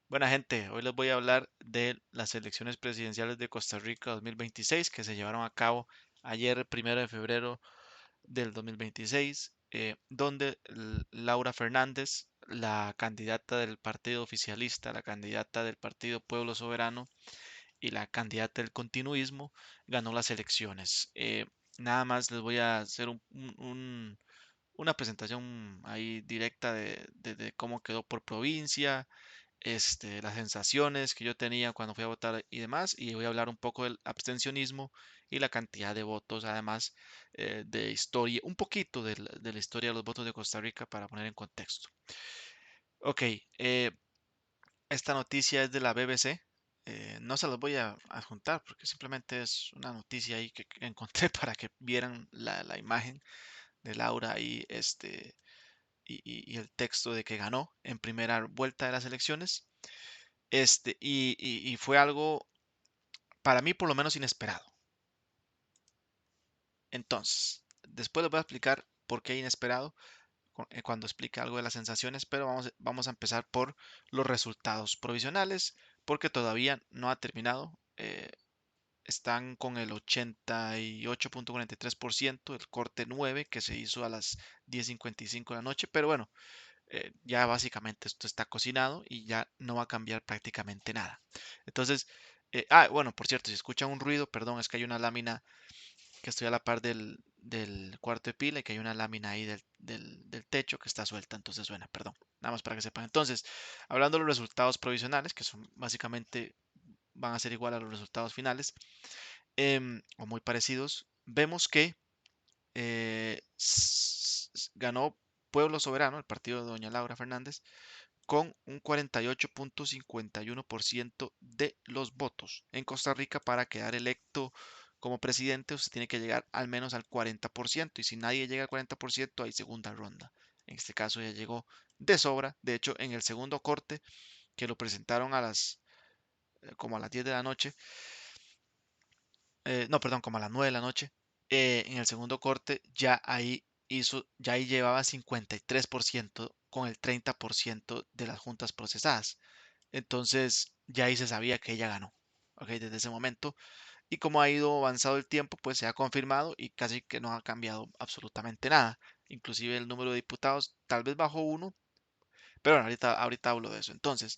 Buena gente, hoy les voy a hablar de las elecciones presidenciales de Costa Rica 2026 que se llevaron a cabo ayer, 1 de febrero del 2026, donde Laura Fernández, la candidata del partido oficialista, la candidata del partido Pueblo Soberano y la candidata del continuismo, ganó las elecciones. Nada más les voy a hacer una presentación ahí directa de cómo quedó por provincia, las sensaciones que yo tenía cuando fui a votar y demás, y voy a hablar un poco del abstencionismo y la cantidad de votos, además de historia, un poquito de la historia de los votos de Costa Rica para poner en contexto. Ok, esta noticia es de la BBC. No se las voy a adjuntar porque simplemente es una noticia ahí que encontré para que vieran la imagen de Laura ahí, y el texto de que ganó en primera vuelta de las elecciones. Y fue algo para mí por lo menos inesperado. Entonces, después les voy a explicar por qué inesperado cuando explique algo de las sensaciones, pero vamos a empezar por los resultados provisionales, porque todavía no ha terminado. Están con el 88.43%, el corte 9 que se hizo a las 10:55 de la noche, pero bueno, ya básicamente esto está cocinado y ya no va a cambiar prácticamente nada. Entonces, bueno, por cierto, si escuchan un ruido, perdón, es que hay una lámina que estoy a la par del cuarto de pila y que hay una lámina ahí del techo que está suelta, entonces suena, perdón, nada más para que sepan. Entonces, hablando de los resultados provisionales, que son básicamente van a ser igual a los resultados finales, o muy parecidos, vemos que ganó Pueblo Soberano, el partido de doña Laura Fernández, con un 48.51% de los votos. En Costa Rica, para quedar electo como presidente, usted tiene que llegar al menos al 40%, y si nadie llega al 40%, hay segunda ronda. En este caso ya llegó de sobra. De hecho, en el segundo corte, que lo presentaron como a las 10 de la noche, no, perdón, como a las 9 de la noche, en el segundo corte ya ahí llevaba 53% con el 30% de las juntas procesadas. Entonces ya ahí se sabía que ella ganó, ¿ok? Desde ese momento. Y como ha ido avanzado el tiempo, pues se ha confirmado y casi que no ha cambiado absolutamente nada. Inclusive el número de diputados tal vez bajó uno, pero bueno, ahorita hablo de eso. Entonces,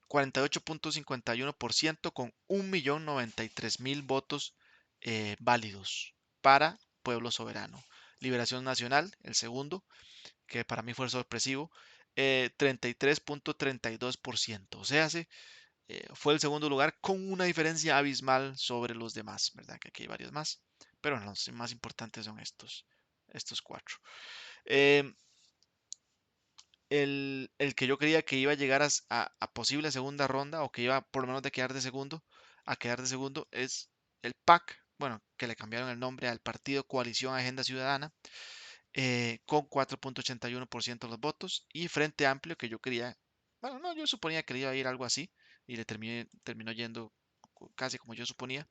48.51% con 1.093.000 votos válidos para Pueblo Soberano. Liberación Nacional, el segundo, que para mí fue sorpresivo, 33.32%. O sea, fue el segundo lugar con una diferencia abismal sobre los demás, ¿verdad? Que aquí hay varios más, pero bueno, los más importantes son estos cuatro. Eh, el que yo creía que iba a llegar a posible segunda ronda o que iba por lo menos de quedar de segundo, a quedar de segundo es el PAC, bueno, que le cambiaron el nombre al Partido Coalición Agenda Ciudadana, con 4.81% de los votos, y Frente Amplio, que yo quería, bueno, no, yo suponía que iba a ir algo así, y terminó yendo casi como yo suponía,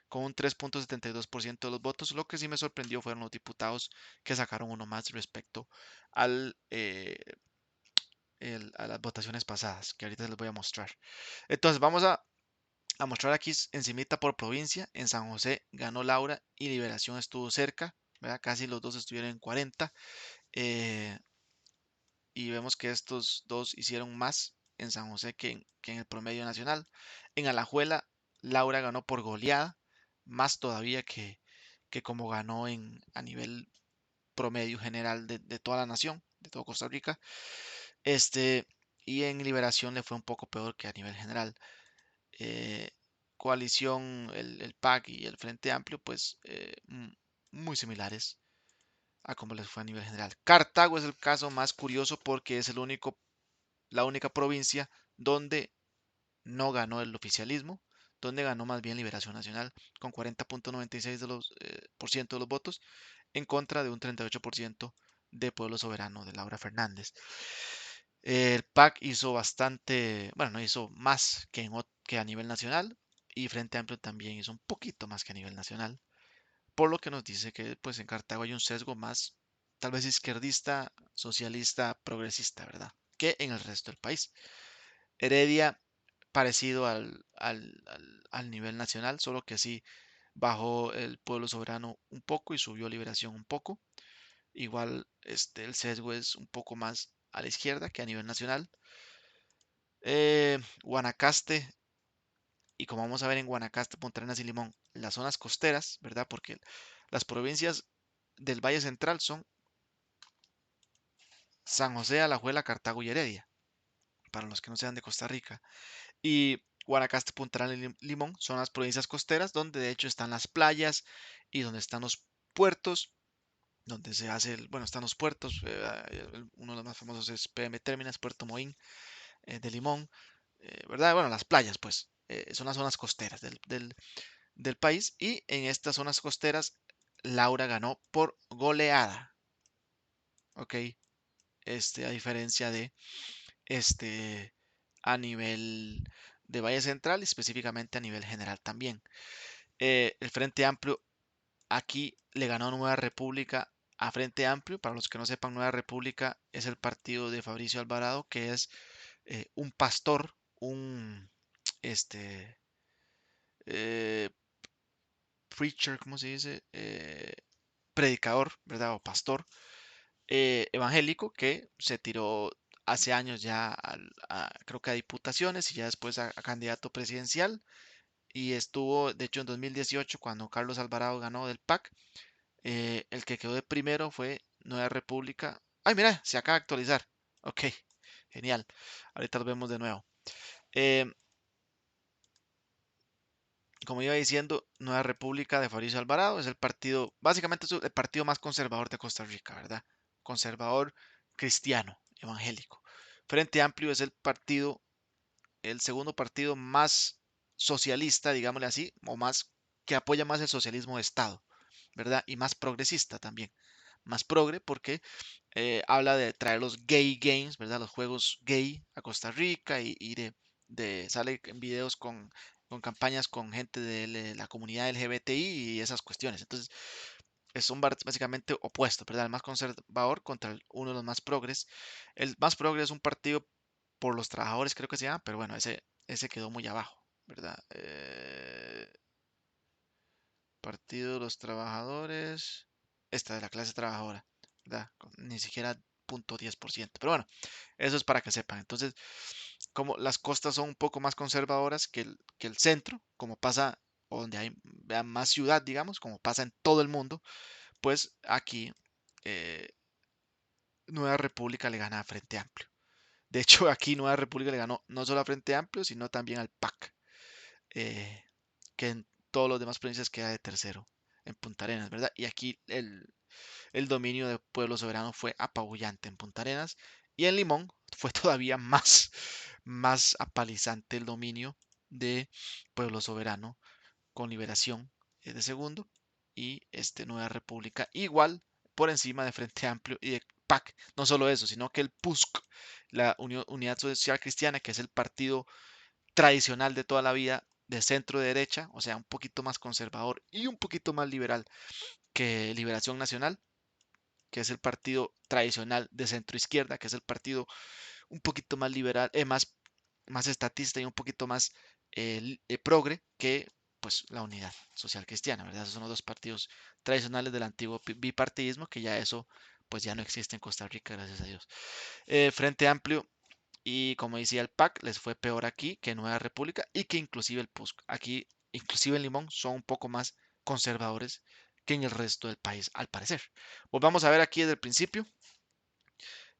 con un 3.72% de los votos. Lo que sí me sorprendió fueron los diputados que sacaron uno más respecto al, a las votaciones pasadas, que ahorita les voy a mostrar. Entonces vamos a mostrar aquí encimita por provincia. En San José ganó Laura y Liberación estuvo cerca, ¿verdad? Casi los dos estuvieron en 40. eh, y vemos que estos dos hicieron más en San José que en el promedio nacional. En Alajuela, Laura ganó por goleada, más todavía que como ganó a nivel promedio general de toda la nación, de todo Costa Rica. Este, y en Liberación le fue un poco peor que a nivel general. Eh, Coalición, el PAC y el Frente Amplio, pues muy similares a como les fue a nivel general. Cartago es el caso más curioso porque es la única provincia donde no ganó el oficialismo, donde ganó más bien Liberación Nacional con 40.96% por ciento de los votos, en contra de un 38% de Pueblo Soberano de Laura Fernández. El PAC hizo bastante, bueno, no hizo más que a nivel nacional, y Frente Amplio también hizo un poquito más que a nivel nacional, por lo que nos dice que pues en Cartago hay un sesgo más tal vez izquierdista, socialista, progresista, ¿verdad? Que en el resto del país. Heredia, parecido al nivel nacional, solo que sí bajó el pueblo soberano un poco y subió liberación un poco. Igual el sesgo es un poco más a la izquierda que a nivel nacional. Guanacaste, y como vamos a ver en Guanacaste, Punta Arenas y Limón, las zonas costeras, ¿verdad? Porque las provincias del Valle Central son San José, Alajuela, Cartago y Heredia, para los que no sean de Costa Rica. Y Guanacaste, Punta Arenas y Limón son las provincias costeras donde de hecho están las playas y donde están los puertos, donde se hace, bueno, están los puertos, uno de los más famosos es PM Terminas, Puerto Moín, de Limón, ¿verdad? Bueno, las playas, pues, son las zonas costeras del país y en estas zonas costeras Laura ganó por goleada, ¿ok? A diferencia de este a nivel de Valle Central y específicamente a nivel general también. El Frente Amplio aquí le ganó Nueva República a Frente Amplio. Para los que no sepan, Nueva República es el partido de Fabricio Alvarado, que es un pastor, un este, eh, preacher, ¿cómo se dice? Predicador, ¿verdad? O pastor evangélico que se tiró hace años ya creo que a diputaciones y ya después a candidato presidencial y estuvo, de hecho, en 2018 cuando Carlos Alvarado ganó del PAC, el que quedó de primero fue Nueva República. Ay, mira, se acaba de actualizar. Ok, genial. Ahorita lo vemos de nuevo. Eh, como iba diciendo, Nueva República de Fabricio Alvarado es el partido, básicamente es el partido más conservador de Costa Rica, ¿verdad? Conservador cristiano, evangélico. Frente Amplio es el partido, el segundo partido más socialista, digámosle así, o más que apoya más el socialismo de Estado, ¿verdad? Y más progresista también. Más progre porque habla de traer los gay games, ¿verdad? Los juegos gay a Costa Rica y sale en videos con campañas con gente de la comunidad LGBTI y esas cuestiones. Entonces, son básicamente opuestos, ¿verdad? El más conservador contra uno de los más progres. El más progre es un partido por los trabajadores, creo que se llama, pero bueno, ese quedó muy abajo, ¿verdad? Partido de los Trabajadores. Esta de la clase trabajadora, ¿verdad? Ni siquiera 0.10%. Pero bueno, eso es para que sepan. Entonces, como las costas son un poco más conservadoras que el centro, como pasa, o donde hay más ciudad, digamos, como pasa en todo el mundo, pues aquí eh, Nueva República le gana a Frente Amplio. De hecho, aquí Nueva República le ganó no solo a Frente Amplio, sino también al PAC, eh, que en todos los demás provincias queda de tercero, en Punta Arenas, ¿verdad? Y aquí el dominio de Pueblo Soberano fue apabullante en Punta Arenas y en Limón fue todavía más apalizante el dominio de Pueblo Soberano con Liberación de segundo y Nueva República igual por encima de Frente Amplio y de PAC. No solo eso, sino que el PUSC, la Unidad Social Cristiana, que es el partido tradicional de toda la vida de centro derecha, o sea, un poquito más conservador y un poquito más liberal que Liberación Nacional, que es el partido tradicional de centro izquierda, que es el partido un poquito más liberal, más estatista y un poquito más progre que pues la Unidad Social Cristiana, ¿verdad? Esos son los dos partidos tradicionales del antiguo bipartidismo, que ya eso pues ya no existe en Costa Rica, gracias a Dios. Frente Amplio y como decía el PAC, les fue peor aquí que en Nueva República y que inclusive el PUSC. Aquí, inclusive en Limón, son un poco más conservadores que en el resto del país, al parecer. Volvamos a ver aquí desde el principio.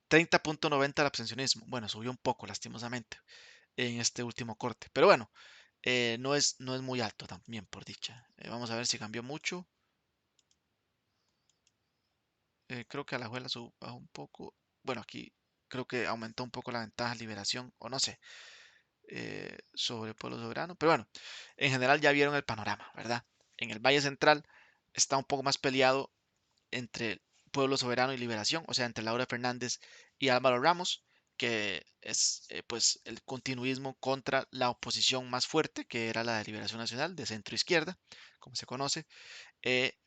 30.90 el abstencionismo. Bueno, subió un poco, lastimosamente, en este último corte. Pero bueno, no es muy alto también, por dicha. Vamos a ver si cambió mucho. Creo que Alajuela bajó un poco. Bueno, aquí creo que aumentó un poco la ventaja Liberación, o no sé, sobre Pueblo Soberano. Pero bueno, en general ya vieron el panorama, ¿verdad? En el Valle Central está un poco más peleado entre Pueblo Soberano y Liberación, o sea, entre Laura Fernández y Álvaro Ramos, que es pues el continuismo contra la oposición más fuerte, que era la de Liberación Nacional, de centro izquierda, como se conoce, eh,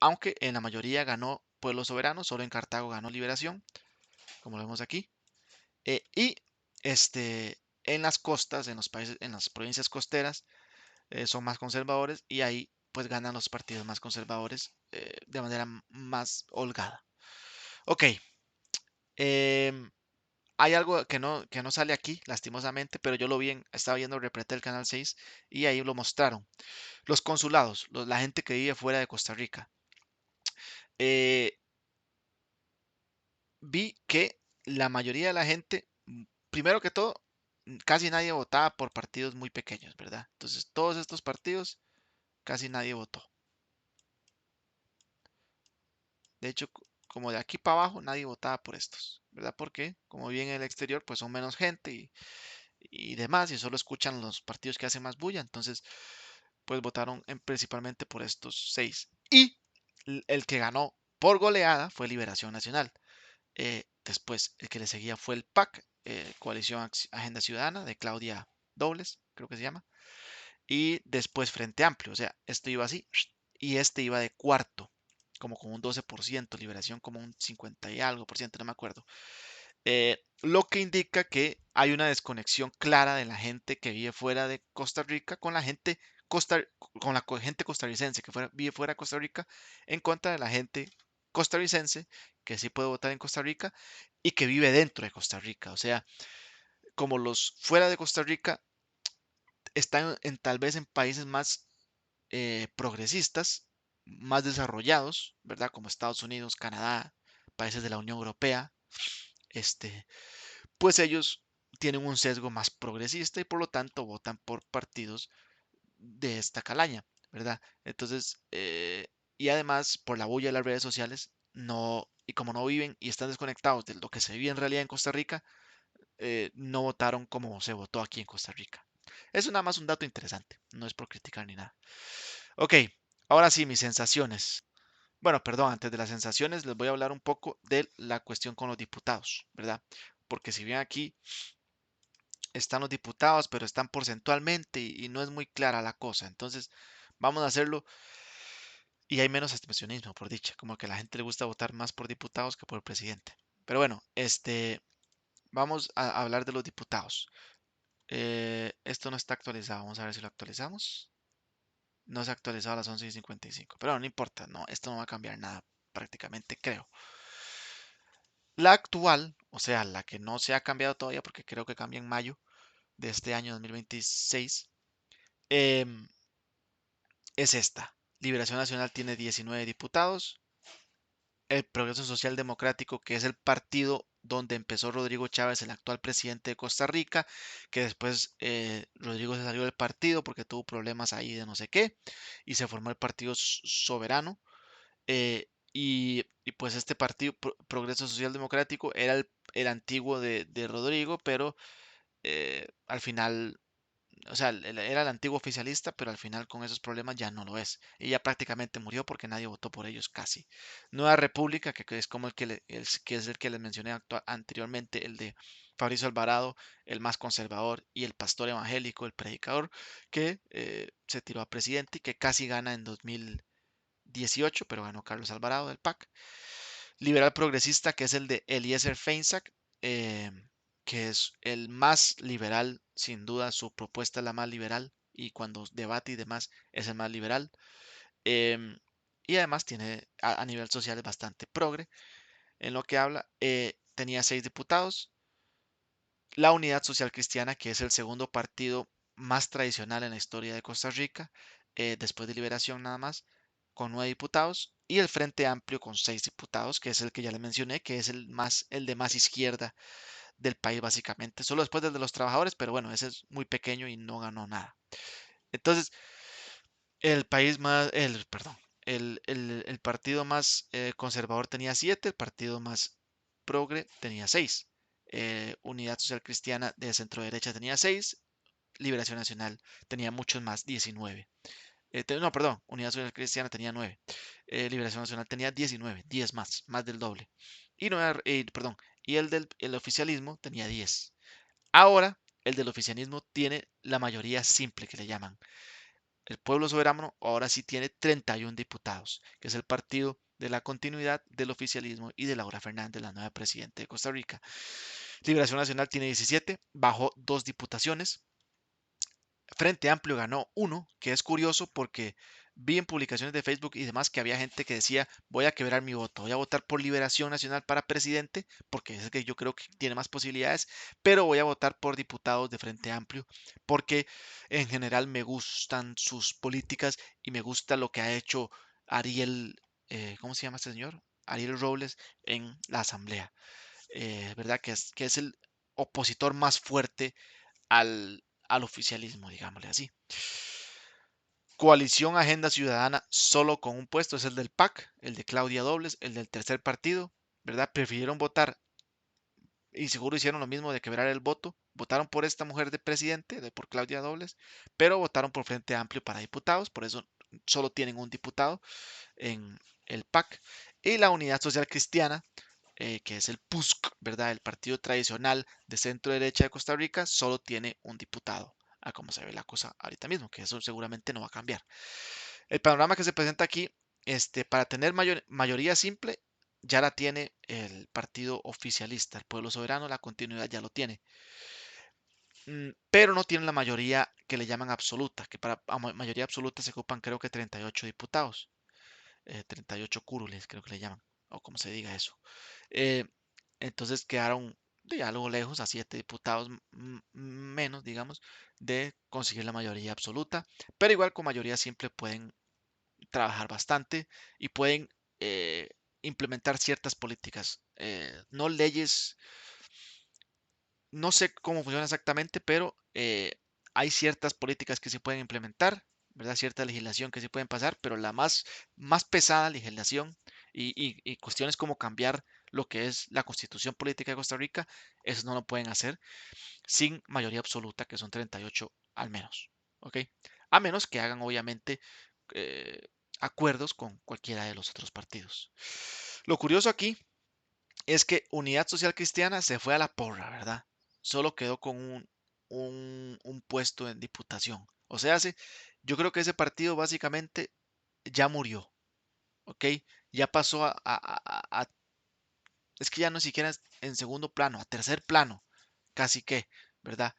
aunque en la mayoría ganó Pueblo Soberano, solo en Cartago ganó Liberación, como lo vemos aquí, y este, en las costas, en los países, en las provincias costeras, son más conservadores y ahí pues ganan los partidos más conservadores de manera más holgada. Ok, em, hay algo que no sale aquí, lastimosamente, pero yo lo vi, estaba viendo Repreté el Canal 6 y ahí lo mostraron. Los consulados, la gente que vive fuera de Costa Rica. Eh, Vi que la mayoría de la gente, primero que todo, casi nadie votaba por partidos muy pequeños, ¿verdad? Entonces, todos estos partidos, casi nadie votó. De hecho, como de aquí para abajo, nadie votaba por estos, ¿verdad? Porque, como viven en el exterior, pues son menos gente y demás, y solo escuchan los partidos que hacen más bulla. Entonces, pues votaron principalmente por estos seis. Y el que ganó por goleada fue Liberación Nacional. Después, el que le seguía fue el PAC, Coalición Agenda Ciudadana, de Claudia Dobles, creo que se llama. Y después Frente Amplio, o sea, esto iba así. Y este iba de cuarto, como con un 12%, Liberación como un 50 y algo por ciento, no me acuerdo. Lo que indica que hay una desconexión clara de la gente que vive fuera de Costa Rica con la gente, con la gente costarricense que vive fuera de Costa Rica en contra de la gente costarricense que sí puede votar en Costa Rica y que vive dentro de Costa Rica. O sea, como los fuera de Costa Rica están tal vez en países más progresistas, más desarrollados, ¿verdad? Como Estados Unidos, Canadá, países de la Unión Europea, este, pues ellos tienen un sesgo más progresista y por lo tanto votan por partidos de esta calaña, ¿verdad? Entonces, y además por la bulla de las redes sociales, no, y como no viven y están desconectados de lo que se vive en realidad en Costa Rica, no votaron como se votó aquí en Costa Rica. Es nada más un dato interesante, no es por criticar ni nada. Ok, ahora sí, mis sensaciones. Bueno, perdón, antes de las sensaciones les voy a hablar un poco de la cuestión con los diputados, ¿verdad? Porque si bien aquí están los diputados, pero están porcentualmente y no es muy clara la cosa. Entonces, vamos a hacerlo y hay menos abstencionismo, por dicha, como que a la gente le gusta votar más por diputados que por presidente. Pero bueno, vamos a hablar de los diputados. Esto no está actualizado, vamos a ver si lo actualizamos. No se ha actualizado a las 11:55, pero no importa, no, esto no va a cambiar nada prácticamente, creo. La actual, o sea, la que no se ha cambiado todavía porque creo que cambia en mayo de este año 2026, em, es esta. Liberación Nacional tiene 19 diputados. El Progreso Social Democrático, que es el partido donde empezó Rodrigo Chávez, el actual presidente de Costa Rica, que después Rodrigo se salió del partido porque tuvo problemas ahí de no sé qué, y se formó el Partido Soberano. Y pues este partido, Progreso Social Democrático, era el antiguo de Rodrigo, pero al final o sea, era el antiguo oficialista, pero al final con esos problemas ya no lo es. Y ya prácticamente murió porque nadie votó por ellos casi. Nueva República, que es como que es el que les mencioné anteriormente, el de Fabricio Alvarado, el más conservador, y el pastor evangélico, el predicador, que se tiró a presidente y que casi gana en 2018, pero ganó Carlos Alvarado del PAC. Liberal progresista, que es el de Eliezer Feinsack, eh, que es el más liberal, sin duda, su propuesta es la más liberal y cuando debate y demás es el más liberal. Em, y además tiene a nivel social es bastante progre en lo que habla. Tenía 6 diputados. La Unidad Social Cristiana, que es el segundo partido más tradicional en la historia de Costa Rica, después de Liberación nada más, con 9 diputados. Y el Frente Amplio con 6 diputados, que es el que ya le mencioné, que es el de más izquierda del país básicamente. Solo después del de los trabajadores, pero bueno, ese es muy pequeño y no ganó nada. Entonces, el país más, perdón, el partido más conservador tenía 7, el partido más progre tenía 6. Unidad Social Cristiana de centro derecha tenía 6, Liberación Nacional tenía muchos más, 19. No, perdón, Unidad Social Cristiana tenía 9. Liberación Nacional tenía 19, 10 más del doble. Y, perdón, y el oficialismo tenía 10. Ahora, el del oficialismo tiene la mayoría simple que le llaman. El Pueblo Soberano ahora sí tiene 31 diputados, que es el partido de la continuidad del oficialismo y de Laura Fernández, la nueva presidenta de Costa Rica. Liberación Nacional tiene 17, bajó 2 diputaciones. Frente Amplio ganó uno, que es curioso porque vi en publicaciones de Facebook y demás que había gente que decía, voy a quebrar mi voto, voy a votar por Liberación Nacional para presidente, porque es el que yo creo que tiene más posibilidades, pero voy a votar por diputados de Frente Amplio, porque en general me gustan sus políticas y me gusta lo que ha hecho Ariel, ¿cómo se llama este señor? Ariel Robles en la Asamblea. ¿Verdad? Que es el opositor más fuerte al oficialismo, digámosle así. Coalición Agenda Ciudadana solo con un puesto es el del PAC, el de Claudia Dobles, el del tercer partido, ¿verdad? Prefirieron votar y seguro hicieron lo mismo de quebrar el voto. Votaron por esta mujer de presidente, por Claudia Dobles, pero votaron por Frente Amplio para diputados, por eso solo tienen un diputado en el PAC. Y la Unidad Social Cristiana, que es el PUSC, ¿verdad? El partido tradicional de centro derecha de Costa Rica, solo tiene un diputado, a como se ve la cosa ahorita mismo, que eso seguramente no va a cambiar. El panorama que se presenta aquí, para tener mayoría simple, ya la tiene el partido oficialista, el Pueblo Soberano, la continuidad ya lo tiene. Pero no tiene la mayoría que le llaman absoluta, que para mayoría absoluta se ocupan creo que 38 diputados, 38 curules creo que le llaman, o como se diga eso. Eh, entonces quedaron de algo lejos, a 7 diputados menos, digamos, de conseguir la mayoría absoluta, pero igual con mayoría simple pueden trabajar bastante y pueden eh, implementar ciertas políticas, no leyes, no sé cómo funciona exactamente, pero hay ciertas políticas que se pueden implementar, ¿verdad? Cierta legislación que se pueden pasar, pero la más pesada legislación y cuestiones como cambiar lo que es la constitución política de Costa Rica, eso no lo pueden hacer sin mayoría absoluta, que son 38 al menos, ¿ok? A menos que hagan, obviamente, eh, acuerdos con cualquiera de los otros partidos. Lo curioso aquí es que Unidad Social Cristiana se fue a la porra, ¿verdad? Solo quedó con un puesto en diputación. O sea, yo creo que ese partido básicamente ya murió, ¿ok? Ya pasó es que ya no siquiera es en segundo plano, a tercer plano, casi que, ¿verdad?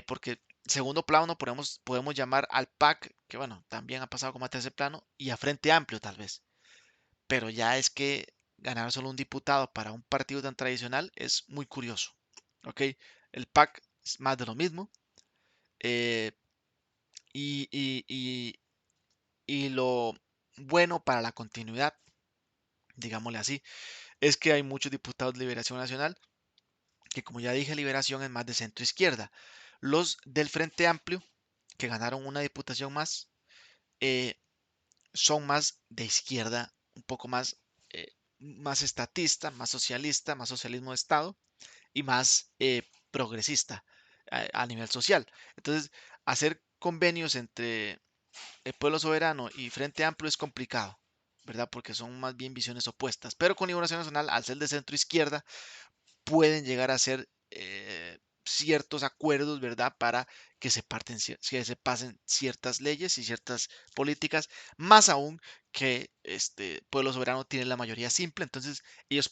Porque segundo plano podemos llamar al PAC, que bueno, también ha pasado como a tercer plano, y a Frente Amplio tal vez. Pero ya es que ganar solo un diputado para un partido tan tradicional es muy curioso. ¿Ok? El PAC es más de lo mismo. eh, y, y- y- y lo bueno para la continuidad, digámosle así, es que hay muchos diputados de Liberación Nacional, que como ya dije, Liberación es más de centro izquierda. Los del Frente Amplio, que ganaron una diputación más, eh, son más de izquierda, un poco más estatista, más socialista, más socialismo de Estado y más progresista a nivel social. Entonces, hacer convenios entre el Pueblo Soberano y Frente Amplio es complicado, ¿verdad? Porque son más bien visiones opuestas. Pero con Liberación Nacional, al ser de centro izquierda, pueden llegar a ser ciertos acuerdos, ¿verdad? Para que que se pasen ciertas leyes y ciertas políticas, más aún que este Pueblo Soberano tiene la mayoría simple, entonces ellos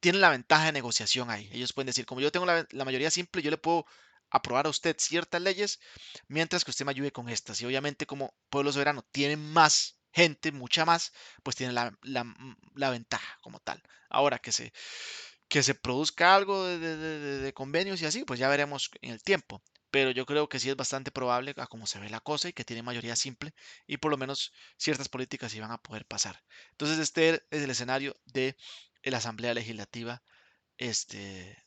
tienen la ventaja de negociación ahí. Ellos pueden decir, como yo tengo la mayoría simple, yo le puedo aprobar a usted ciertas leyes, mientras que usted me ayude con estas. Y obviamente como Pueblo Soberano tiene más gente, mucha más, pues tiene la ventaja como tal. Ahora que se produzca algo de convenios y así, pues ya veremos en el tiempo. Pero yo creo que sí es bastante probable a cómo se ve la cosa y que tiene mayoría simple y por lo menos ciertas políticas iban a poder pasar. Entonces este es el escenario de la Asamblea Legislativa, este,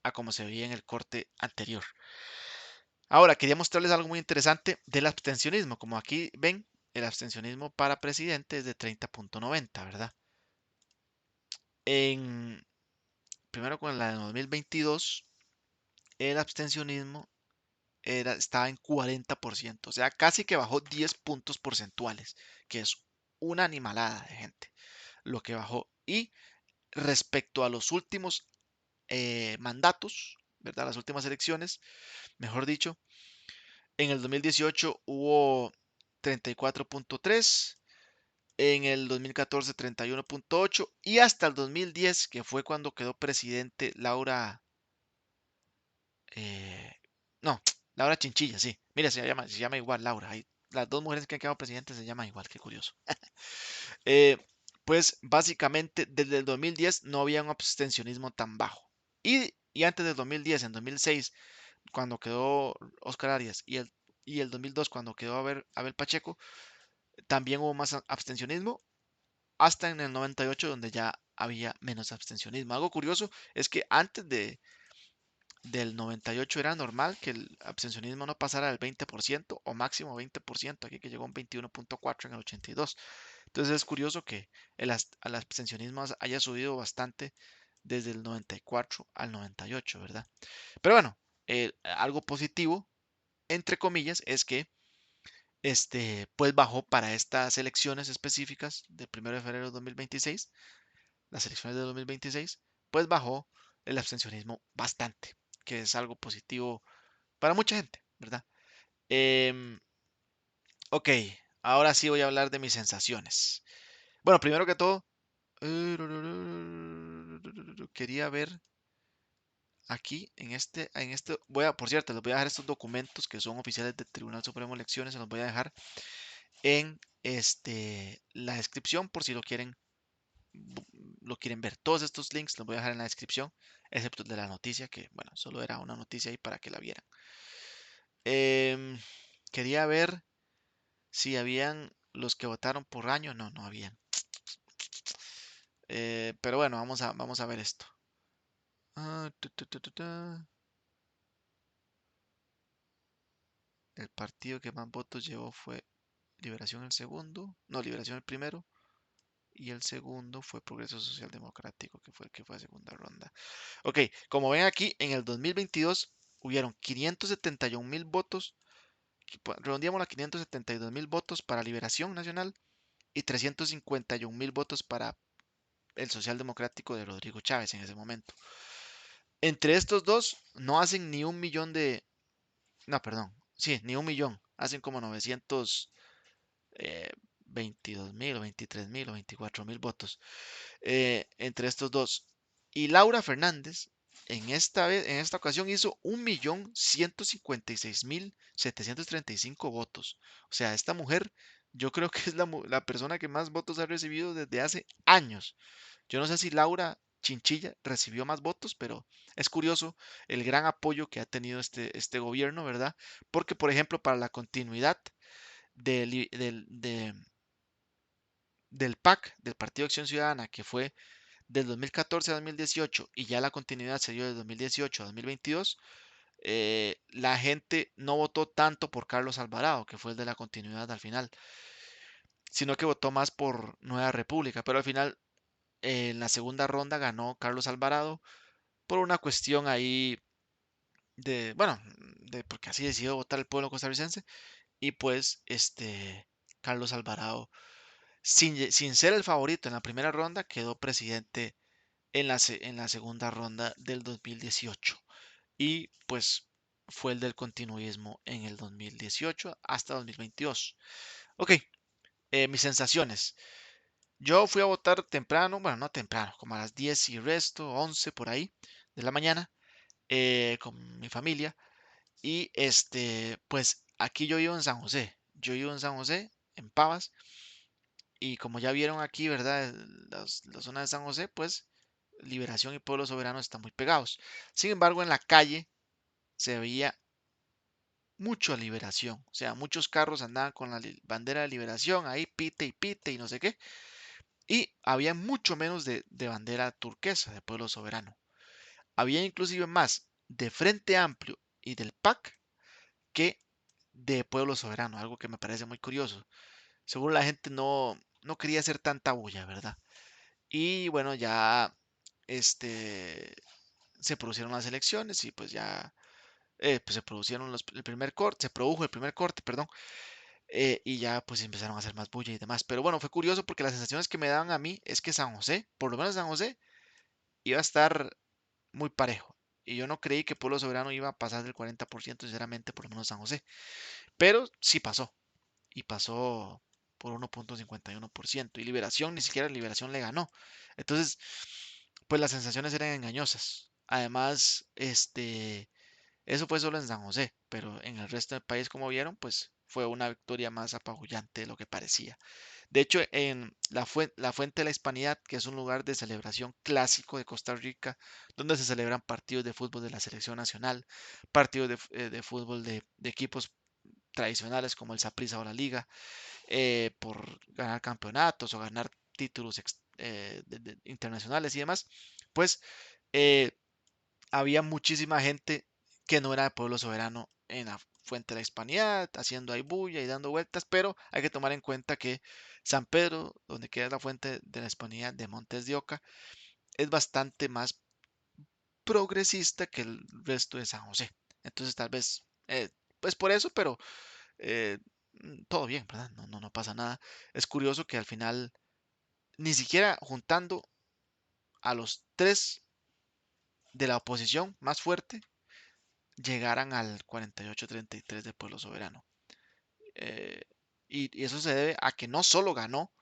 a como se veía en el corte anterior. Ahora, quería mostrarles algo muy interesante del abstencionismo. Como aquí ven, el abstencionismo para presidente es de 30.90, ¿verdad? Primero con la de 2022, el abstencionismo estaba en 40%, o sea, casi que bajó 10 puntos porcentuales, que es una animalada de gente lo que bajó. Y respecto a los últimos mandatos, ¿verdad? Las últimas elecciones, mejor dicho, en el 2018 hubo 34.3, En el 2014 31.8 y hasta el 2010, que fue cuando quedó presidente Laura, eh, no, Laura Chinchilla, sí. Mira, se llama igual Laura. Las dos mujeres que han quedado presidentes se llaman igual, qué curioso. Eh, pues básicamente desde el 2010 no había un abstencionismo tan bajo. Y antes del 2010, en 2006, cuando quedó Oscar Arias y el 2002, cuando quedó Abel Pacheco, también hubo más abstencionismo, hasta en el 98, donde ya había menos abstencionismo. Algo curioso es que antes del 98 era normal que el abstencionismo no pasara del 20% o máximo 20%, aquí que llegó a un 21.4 en el 82. Entonces es curioso que el abstencionismo haya subido bastante desde el 94 al 98, ¿verdad? Pero bueno, algo positivo, entre comillas, es que pues bajó para estas elecciones específicas del 1 de febrero de 2026, las elecciones de 2026, pues bajó el abstencionismo bastante, que es algo positivo para mucha gente, ¿verdad? Em, ok, ahora sí voy a hablar de mis sensaciones. Bueno, primero que todo, quería ver aquí por cierto, les voy a dejar estos documentos que son oficiales del Tribunal Supremo de Elecciones, se los voy a dejar en la descripción por si lo quieren ver. Todos estos links los voy a dejar en la descripción, excepto el de la noticia, que bueno, solo era una noticia ahí para que la vieran. Em, Quería ver si habían los que votaron por año. No, no habían. Pero bueno, vamos a ver esto. Ah, El partido que más votos llevó fue Liberación el segundo. No, Liberación el primero. Y el segundo fue Progreso Social Democrático, que fue el que fue a segunda ronda. Ok, como ven aquí, en el 2022 hubieron 571.000 votos, redondeamos a 572.000 votos para Liberación Nacional y 351.000 votos para el Social Democrático de Rodrigo Chávez en ese momento. Entre estos dos no hacen ni un millón de... No, perdón. Sí, ni un millón. Hacen como 922.000 o 23.000 o 24.000 votos entre estos dos. Y Laura Fernández en esta ocasión hizo 1.156.735 votos. O sea, esta mujer yo creo que es la persona que más votos ha recibido desde hace años. Yo no sé si Laura Chinchilla recibió más votos, pero es curioso el gran apoyo que ha tenido este gobierno, ¿verdad? Porque, por ejemplo, para la continuidad del PAC, del Partido de Acción Ciudadana, que fue del 2014 a 2018 y ya la continuidad se dio de 2018 a 2022, la gente no votó tanto por Carlos Alvarado, que fue el de la continuidad al final, sino que votó más por Nueva República, pero al final en la segunda ronda ganó Carlos Alvarado por una cuestión ahí bueno, porque así decidió votar el pueblo costarricense y pues Carlos Alvarado, sin ser el favorito en la primera ronda, quedó presidente en la segunda ronda del 2018 y pues fue el del continuismo en el 2018 hasta 2022. Ok, mis sensaciones. Yo fui a votar temprano, bueno, no temprano, como a las 10 y resto, 11 por ahí de la mañana, con mi familia. Y pues aquí yo vivo en San José. Yo vivo en San José, en Pavas. Y como ya vieron aquí, ¿verdad? La zona de San José, pues Liberación y Pueblo Soberano están muy pegados. Sin embargo, en la calle se veía mucho Liberación. O sea, muchos carros andaban con la bandera de Liberación ahí, pite y no sé qué. Y había mucho menos de bandera turquesa, de Pueblo Soberano. Había inclusive más de Frente Amplio y del PAC que de Pueblo Soberano, algo que me parece muy curioso. Seguro la gente no quería hacer tanta bulla, ¿verdad? Y bueno, ya se produjeron las elecciones y pues ya pues se produjo el primer corte, perdón, y ya pues empezaron a hacer más bulla y demás. Pero bueno, fue curioso porque las sensaciones que me daban a mí es que San José, por lo menos San José, iba a estar muy parejo. Y yo no creí que Pueblo Soberano iba a pasar del 40%, sinceramente, por lo menos San José. Pero sí pasó. Y pasó por 1.51%. Y Liberación, ni siquiera Liberación le ganó. Entonces, pues las sensaciones eran engañosas. Además, eso fue solo en San José, pero en el resto del país, como vieron, pues fue una victoria más apabullante de lo que parecía. De hecho, en la Fuente de la Hispanidad, que es un lugar de celebración clásico de Costa Rica, donde se celebran partidos de fútbol de la selección nacional, partidos de fútbol de equipos tradicionales como el Saprissa o la Liga, por ganar campeonatos o ganar títulos internacionales y demás, pues eh, había muchísima gente que no era de Pueblo Soberano en la Fuente de la Hispanidad, haciendo ahí bulla y dando vueltas, pero hay que tomar en cuenta que San Pedro, donde queda la Fuente de la Hispanidad de Montes de Oca, es bastante más progresista que el resto de San José. Entonces tal vez, pues por eso, pero eh, todo bien, ¿verdad? No pasa nada. Es curioso que al final, ni siquiera juntando a los tres de la oposición más fuerte, llegaran al 48-33 de Pueblo Soberano. Eh, y eso se debe a que no solo ganó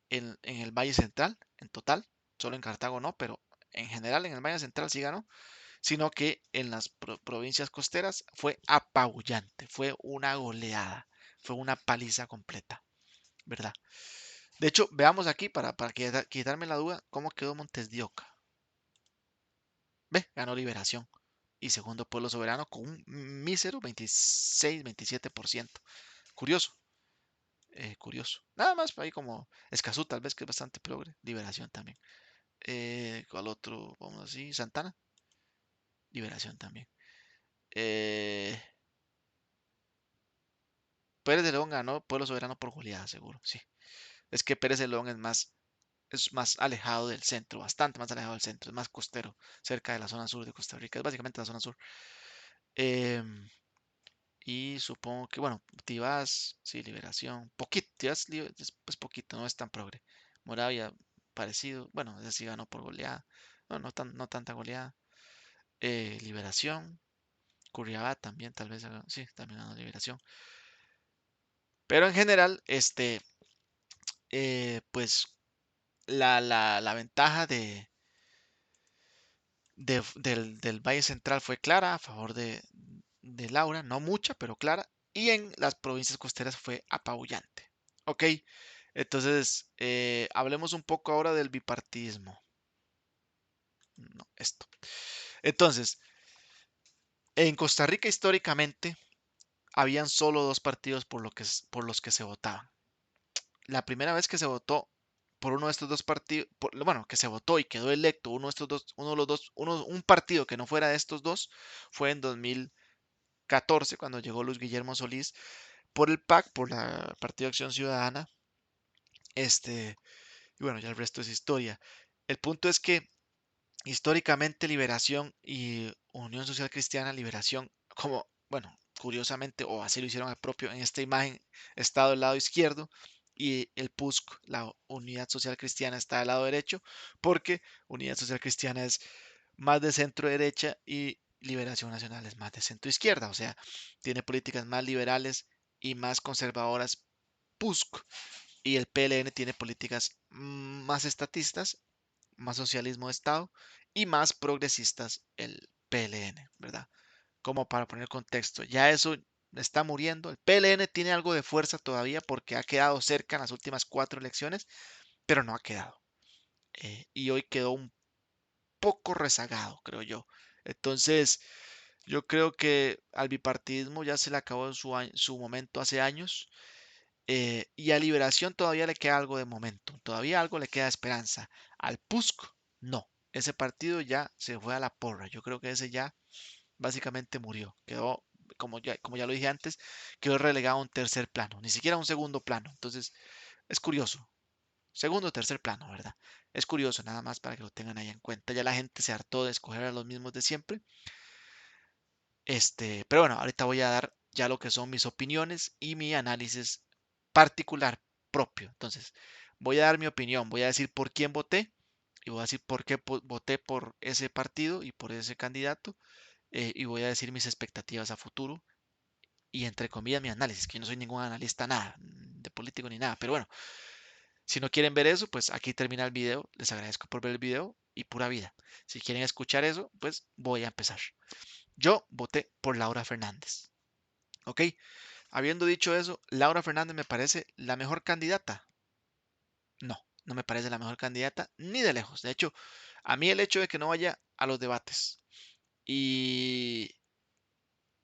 en el Valle Central, en total, solo en Cartago no, pero en general en el Valle Central sí ganó, sino que en las provincias costeras fue apabullante, fue una goleada, fue una paliza completa, ¿verdad? De hecho, veamos aquí para quitarme la duda, cómo quedó Montes de Oca. Ve, ganó Liberación. Y segundo Pueblo Soberano con un mísero 26-27%. Curioso, curioso. Nada más ahí como Escazú, tal vez que es bastante progre. Liberación también. ¿Cuál otro? Vamos así. Santana. Liberación también. Eh, Pérez de León ganó Pueblo Soberano por goleada, seguro. Sí. Es que Pérez de León es más alejado del centro, bastante más alejado del centro, es más costero, cerca de la zona sur de Costa Rica, es básicamente la zona sur. Em, y supongo que, bueno, Tibás, sí, Liberación, poquito, Tibás es pues poquito, no es tan progre. Moravia, parecido, bueno, ese sí ganó por goleada, no tanta goleada. Liberación, Curriabá también, tal vez, sí, también ganó Liberación. Pero en general, pues la ventaja del Valle Central fue clara a favor de Laura, no mucha, pero clara, y en las provincias costeras fue apabullante. Ok, entonces hablemos un poco ahora del bipartidismo. No, esto. Entonces, en Costa Rica históricamente habían solo dos partidos por los que se votaban. La primera vez que se votó por uno de estos dos partidos, bueno, que se votó y quedó electo uno de estos dos, uno de los dos, un partido que no fuera de estos dos, fue en 2014, cuando llegó Luis Guillermo Solís por el PAC, por la Partido de Acción Ciudadana. Y bueno, ya el resto es historia. El punto es que históricamente Liberación y Unión Social Cristiana, Liberación, como, bueno, curiosamente, o así lo hicieron al propio, en esta imagen está del lado izquierdo y el PUSC, la Unidad Social Cristiana, está del lado derecho, porque Unidad Social Cristiana es más de centro derecha y Liberación Nacional es más de centro izquierda, o sea, tiene políticas más liberales y más conservadoras PUSC, y el PLN tiene políticas más estatistas, más socialismo de Estado y más progresistas el PLN, ¿verdad? Como para poner contexto, ya eso está muriendo. El PLN tiene algo de fuerza todavía porque ha quedado cerca en las últimas 4 elecciones, pero no ha quedado. Y hoy quedó un poco rezagado, creo yo. Entonces, yo creo que al bipartidismo ya se le acabó su momento hace años. Y a Liberación todavía le queda algo de momento, todavía algo le queda de esperanza. Al PUSC, no. Ese partido ya se fue a la porra. Yo creo que ese ya básicamente murió. Quedó, como ya lo dije antes, quedó relegado a un tercer plano, ni siquiera a un segundo plano. Entonces, es curioso. Segundo o tercer plano, ¿verdad? Es curioso, nada más para que lo tengan ahí en cuenta. Ya la gente se hartó de escoger a los mismos de siempre. Pero bueno, ahorita voy a dar ya lo que son mis opiniones y mi análisis particular propio. Entonces, voy a dar mi opinión, voy a decir por quién voté y voy a decir por qué voté por ese partido y por ese candidato, y voy a decir mis expectativas a futuro y entre comillas mi análisis, que yo no soy ningún analista, nada, de político ni nada. Pero bueno, si no quieren ver eso, pues aquí termina el video. Les agradezco por ver el video y pura vida. Si quieren escuchar eso, pues voy a empezar. Yo voté por Laura Fernández. ¿Ok? Habiendo dicho eso, Laura Fernández me parece la mejor candidata. No, no me parece la mejor candidata ni de lejos. De hecho, a mí el hecho de que no vaya a los debates y,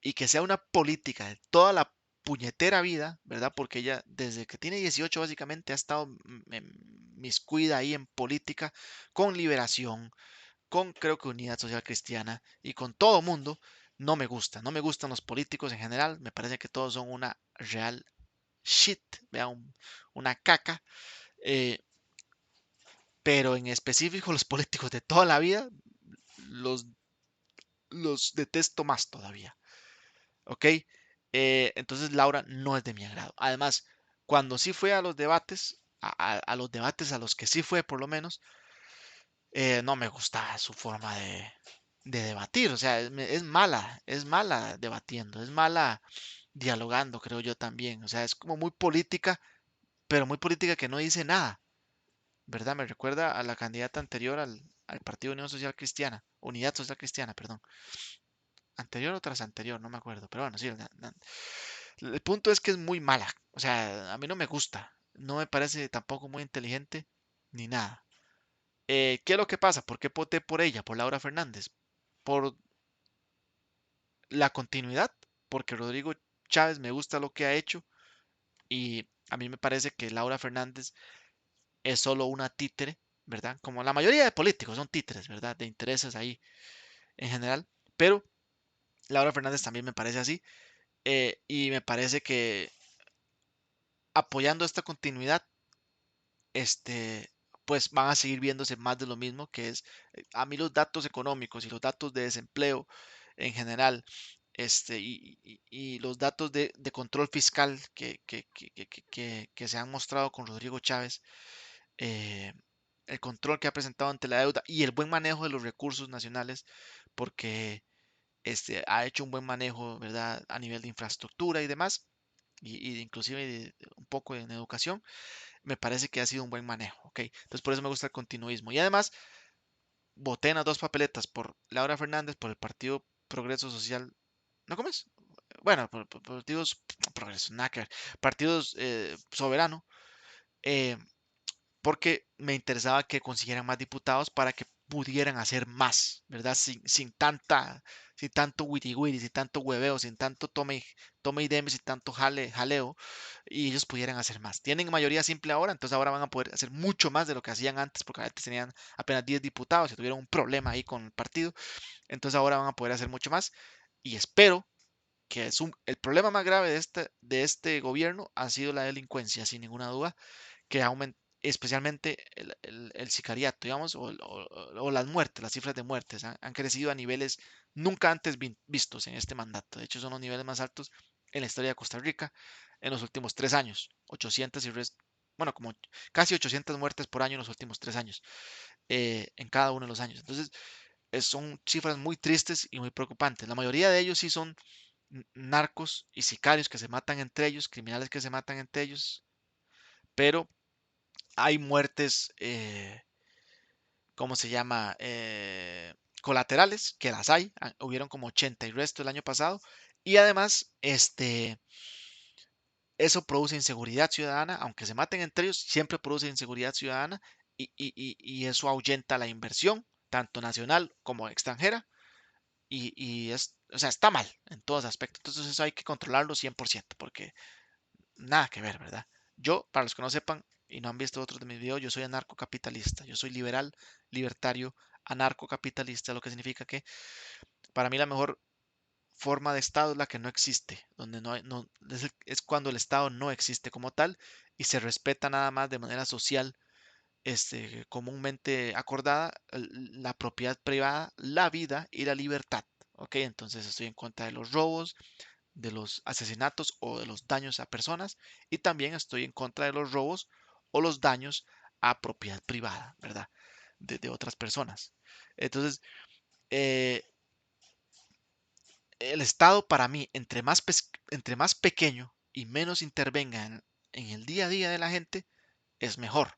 y que sea una política de toda la puñetera vida, ¿verdad? Porque ella desde que tiene 18 básicamente ha estado miscuida ahí en política con Liberación, con creo que Unidad Social Cristiana y con todo mundo. No me gusta, no me gustan los políticos en general, me parece que todos son una real shit, vea, una caca, eh, pero en específico los políticos de toda la vida los, los detesto más todavía, ¿ok? Entonces Laura no es de mi agrado. Además, cuando sí fue a los debates, a los debates a los que sí fue por lo menos, no me gusta su forma de debatir. O sea, es mala debatiendo, es mala dialogando, creo yo también. O sea, es como muy política, pero muy política que no dice nada, ¿verdad? Me recuerda a la candidata anterior al Partido Unión Social Cristiana, Unidad Social Cristiana, perdón. Anterior o tras anterior, no me acuerdo. Pero bueno, sí, el punto es que es muy mala. O sea, a mí no me gusta. No me parece tampoco muy inteligente ni nada. ¿Qué es lo que pasa? ¿Por qué voté por ella, por Laura Fernández? Por la continuidad, porque Rodrigo Chávez me gusta lo que ha hecho y a mí me parece que Laura Fernández es solo una títere, ¿verdad? Como la mayoría de políticos son títeres, ¿verdad? De intereses ahí en general, pero Laura Fernández también me parece así y me parece que apoyando esta continuidad, este, pues van a seguir viéndose más de lo mismo, que es a mí los datos económicos y los datos de desempleo en general, y los datos de control fiscal que se han mostrado con Rodrigo Chávez, eh, el control que ha presentado ante la deuda y el buen manejo de los recursos nacionales, porque ha hecho un buen manejo, ¿verdad? A nivel de infraestructura y demás, y inclusive un poco en educación, me parece que ha sido un buen manejo, ¿ok? Entonces por eso me gusta el continuismo. Y además, voté en las dos papeletas por Laura Fernández, por el Partido Progreso Social. ¿No comes? Bueno, por partidos Progreso, nada que ver. Partidos Soberano, eh, porque me interesaba que consiguieran más diputados para que pudieran hacer más, ¿verdad? Sin tanto witty witty, sin tanto hueveo, sin tanto tome y deme, sin tanto jaleo, y ellos pudieran hacer más. Tienen mayoría simple ahora, entonces ahora van a poder hacer mucho más de lo que hacían antes, porque antes tenían apenas 10 diputados y tuvieron un problema ahí con el partido, entonces ahora van a poder hacer mucho más, y espero que el problema más grave de este gobierno ha sido la delincuencia, sin ninguna duda, que aumenta especialmente el sicariato, digamos, o las muertes, las cifras de muertes han crecido a niveles nunca antes vistos en este mandato. De hecho, son los niveles más altos en la historia de Costa Rica en los últimos 3 años. 800 bueno, como casi 800 muertes por año en los últimos 3 años, en cada uno de los años. Entonces, son cifras muy tristes y muy preocupantes. La mayoría de ellos sí son narcos y sicarios que se matan entre ellos, criminales que se matan entre ellos, pero hay muertes, ¿cómo se llama? Colaterales, que las hay, hubieron como 80 y resto el año pasado, y además, eso produce inseguridad ciudadana, aunque se maten entre ellos, siempre produce inseguridad ciudadana y eso ahuyenta la inversión, tanto nacional como extranjera, o sea, está mal en todos aspectos, entonces eso hay que controlarlo 100%, porque nada que ver, ¿verdad? Yo, para los que no sepan y no han visto otros de mis videos, yo soy anarcocapitalista, yo soy liberal, libertario, anarcocapitalista, lo que significa que para mí la mejor forma de Estado es la que no existe, donde no, es cuando el Estado no existe como tal y se respeta nada más de manera social, comúnmente acordada, la propiedad privada, la vida y la libertad. ¿Ok? Entonces estoy en contra de los robos, de los asesinatos o de los daños a personas y también estoy en contra de los robos o los daños a propiedad privada, ¿verdad? De otras personas. Entonces, eh, el Estado para mí, entre más pequeño y menos intervenga en el día a día de la gente, es mejor.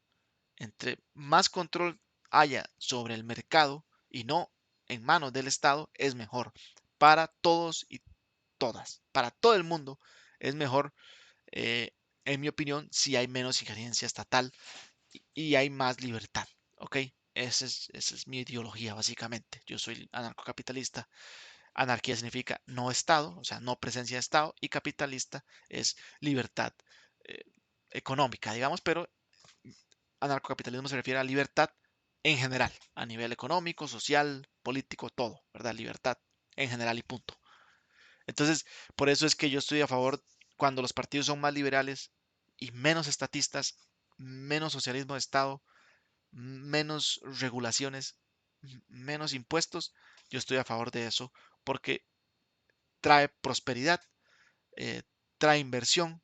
Entre más control haya sobre el mercado y no en manos del Estado, es mejor para todos y todas, para todo el mundo. Es mejor, eh, en mi opinión, si hay menos injerencia estatal y hay más libertad. ¿Ok? Esa es mi ideología, básicamente. Yo soy anarcocapitalista. Anarquía significa no Estado, o sea, no presencia de Estado, y capitalista es libertad eh, económica, digamos, pero anarcocapitalismo se refiere a libertad en general, a nivel económico, social, político, todo, ¿verdad? Libertad en general y punto. Entonces, por eso es que yo estoy a favor cuando los partidos son más liberales y menos estatistas, menos socialismo de Estado, menos regulaciones, menos impuestos, yo estoy a favor de eso porque trae prosperidad, eh, trae inversión,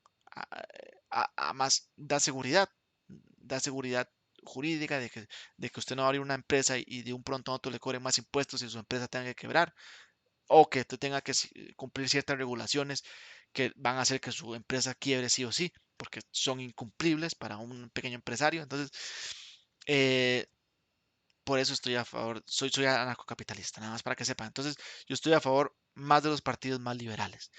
más da seguridad jurídica de que usted no va a abrir una empresa y de un pronto a otro le cobren más impuestos y su empresa tenga que quebrar, o que usted tenga que cumplir ciertas regulaciones que van a hacer que su empresa quiebre sí o sí, porque son incumplibles para un pequeño empresario. Entonces, eh, por eso estoy a favor, soy anarcocapitalista, nada más para que sepan. Entonces, yo estoy a favor más de los partidos más liberales.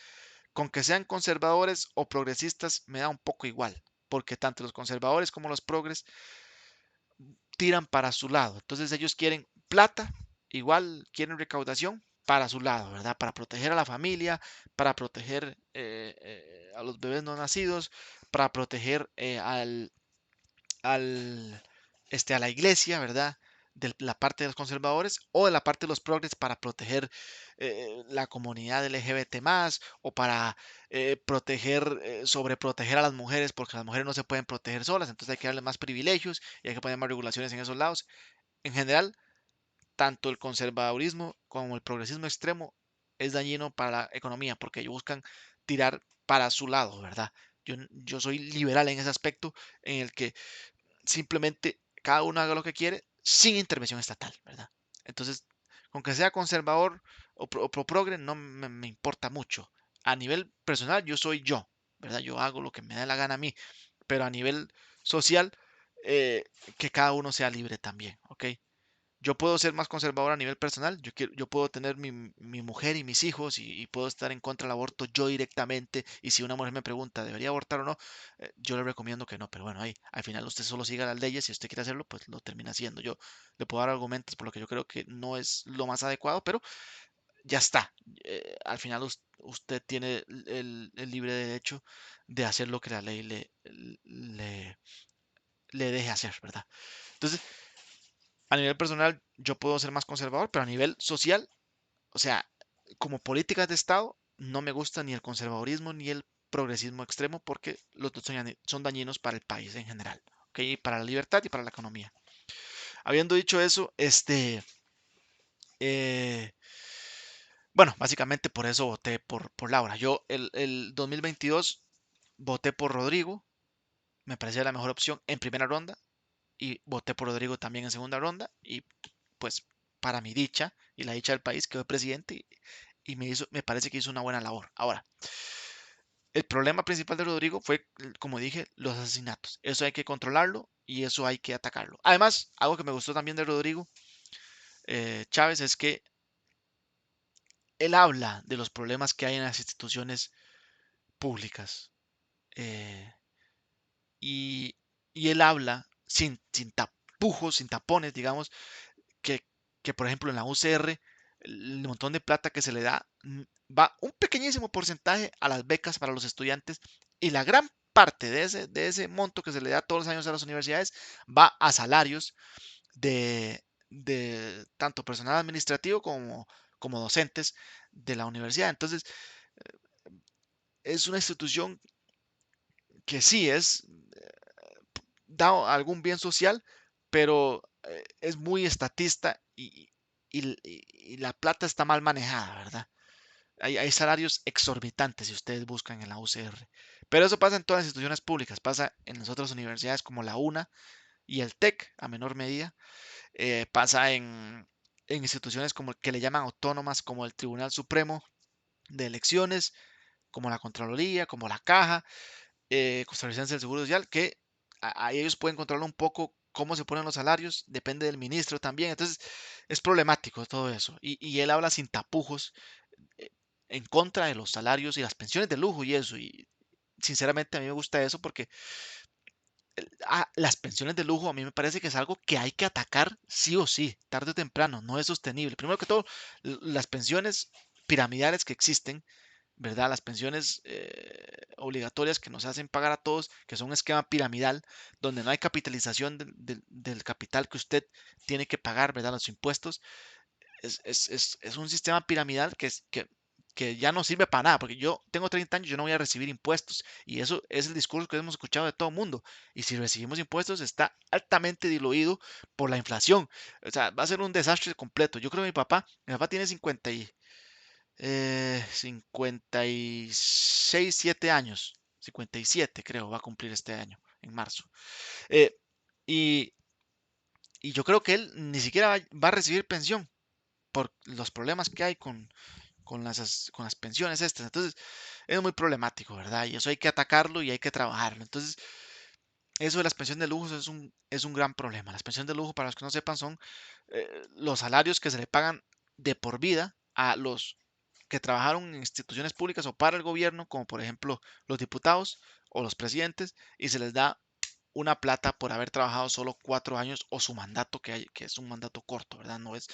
Con que sean conservadores o progresistas me da un poco igual, porque tanto los conservadores como los progres tiran para su lado. Entonces ellos quieren plata, igual quieren recaudación para su lado, ¿verdad? Para proteger a la familia, para proteger a los bebés no nacidos, para proteger al, a la iglesia, ¿verdad? De la parte de los conservadores o de la parte de los progres para proteger la comunidad LGBT más o para proteger, sobreproteger a las mujeres porque las mujeres no se pueden proteger solas, entonces hay que darle más privilegios y hay que poner más regulaciones en esos lados. En general, tanto el conservadurismo como el progresismo extremo es dañino para la economía porque ellos buscan tirar para su lado, ¿verdad? Yo soy liberal en ese aspecto en el que simplemente cada uno haga lo que quiere sin intervención estatal, ¿verdad? Entonces, con que sea conservador o pro progre, no me importa mucho. A nivel personal, yo soy yo, ¿verdad? Yo hago lo que me da la gana a mí, pero a nivel social, eh, que cada uno sea libre también, ¿ok? Yo puedo ser más conservador a nivel personal, yo puedo tener mi mujer y mis hijos y puedo estar en contra del aborto yo directamente y si una mujer me pregunta, ¿debería abortar o no? Yo le recomiendo que no, pero bueno, ahí al final usted solo siga las leyes, si usted quiere hacerlo, pues lo termina haciendo. Yo le puedo dar argumentos por lo que yo creo que no es lo más adecuado, pero ya está. Al final usted tiene el libre derecho de hacer lo que la ley le, le deje hacer, ¿verdad? Entonces, a nivel personal, yo puedo ser más conservador, pero a nivel social, o sea, como políticas de Estado, no me gusta ni el conservadurismo ni el progresismo extremo porque los dos son dañinos para el país en general, ¿ok? Para la libertad y para la economía. Habiendo dicho eso, eh, bueno, básicamente por eso voté por Laura. Yo el 2022 voté por Rodrigo, me parecía la mejor opción en primera ronda y voté por Rodrigo también en segunda ronda y pues para mi dicha y la dicha del país quedó presidente y me parece que hizo una buena labor. Ahora, el problema principal de Rodrigo fue, como dije, los asesinatos. Eso hay que controlarlo y eso hay que atacarlo. Además, algo que me gustó también de Rodrigo Chávez es que él habla de los problemas que hay en las instituciones públicas eh, y, y él habla sin tapujos, sin tapones, digamos, que, que, por ejemplo en la UCR el montón de plata que se le da va un pequeñísimo porcentaje a las becas para los estudiantes y la gran parte de ese monto que se le da todos los años a las universidades va a salarios de tanto personal administrativo como docentes de la universidad. Entonces, es una institución que sí da algún bien social, pero es muy estatista y la plata está mal manejada, ¿verdad? Hay salarios exorbitantes si ustedes buscan en la UCR. Pero eso pasa en todas las instituciones públicas, pasa en las otras universidades como la UNA y el TEC a menor medida, pasa en instituciones como que le llaman autónomas como el Tribunal Supremo de Elecciones, como la Contraloría, como la Caja, costarricense del Seguro Social, que ahí ellos pueden controlar un poco cómo se ponen los salarios, depende del ministro también, entonces es problemático todo eso. Y él habla sin tapujos eh, en contra de los salarios y las pensiones de lujo y eso, y sinceramente a mí me gusta eso porque las pensiones de lujo a mí me parece que es algo que hay que atacar sí o sí, tarde o temprano, no es sostenible. Primero que todo, las pensiones piramidales que existen, ¿verdad? Las pensiones obligatorias que nos hacen pagar a todos, que son un esquema piramidal, donde no hay capitalización del capital que usted tiene que pagar, ¿verdad? Los impuestos. Es un sistema piramidal que ya no sirve para nada, porque yo tengo 30 años, yo no voy a recibir impuestos, y eso es el discurso que hemos escuchado de todo el mundo. Y si recibimos impuestos, está altamente diluido por la inflación. O sea, va a ser un desastre completo. Yo creo que mi papá tiene 56, 7 años. 57 creo, va a cumplir este año, en marzo. Eh, y, y yo creo que él ni siquiera va a recibir pensión por los problemas que hay con las pensiones estas. Entonces, es muy problemático, ¿verdad? Y eso hay que atacarlo y hay que trabajarlo. Entonces, eso de las pensiones de lujo es un gran problema. Las pensiones de lujo, para los que no sepan, son los salarios que se le pagan de por vida a los que trabajaron en instituciones públicas o para el gobierno, como por ejemplo los diputados o los presidentes, y se les da una plata por haber trabajado solo 4 años o su mandato, que es un mandato corto, ¿verdad? No es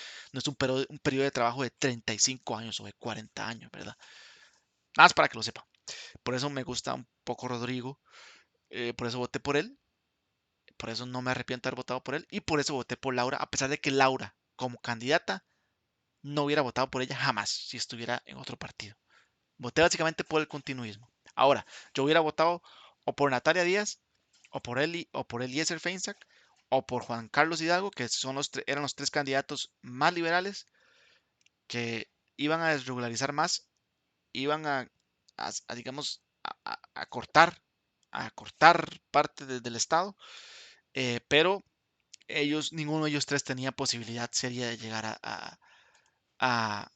un periodo de trabajo de 35 años o de 40 años, ¿verdad? Nada más para que lo sepa. Por eso me gusta un poco Rodrigo, por eso voté por él, por eso no me arrepiento de haber votado por él y por eso voté por Laura, a pesar de que Laura, como candidata, no hubiera votado por ella jamás si estuviera en otro partido. Voté básicamente por el continuismo. Ahora, yo hubiera votado o por Natalia Díaz, o por Eliezer Feinsack, o por Juan Carlos Hidalgo, que eran los tres candidatos más liberales que iban a desregularizar más, iban digamos, a cortar parte del Estado, pero ninguno de ellos tres tenía posibilidad seria de llegar a, a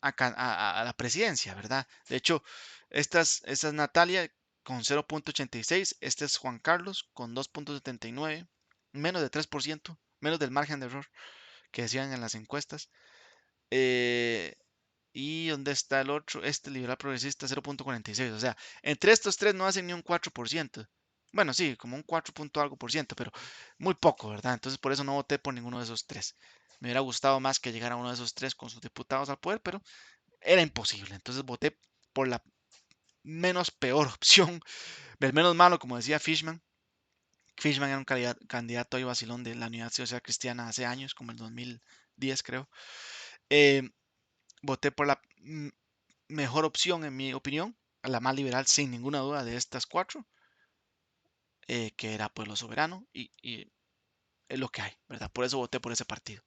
la presidencia, ¿verdad? De hecho, esta es Natalia con 0.86, este es Juan Carlos con 2.79, menos de 3%, menos del margen de error que decían en las encuestas. Eh, ¿Y dónde está el otro? Este liberal progresista 0.46. O sea, entre estos tres no hacen ni un 4%. Bueno, sí, como un 4 punto algo por ciento, pero muy poco, ¿verdad? Entonces por eso no voté por ninguno de esos tres. Me hubiera gustado más que llegara uno de esos tres con sus diputados al poder, pero era imposible. Entonces voté por la menos peor opción, el menos malo, como decía Fishman. Fishman era un candidato ahí vacilón de la Unidad Social Cristiana hace años, como el 2010 creo. Eh, Voté por la mejor opción, en mi opinión, la más liberal sin ninguna duda de estas cuatro, que era Pueblo Soberano, y es lo que hay, ¿verdad? Por eso voté por ese partido.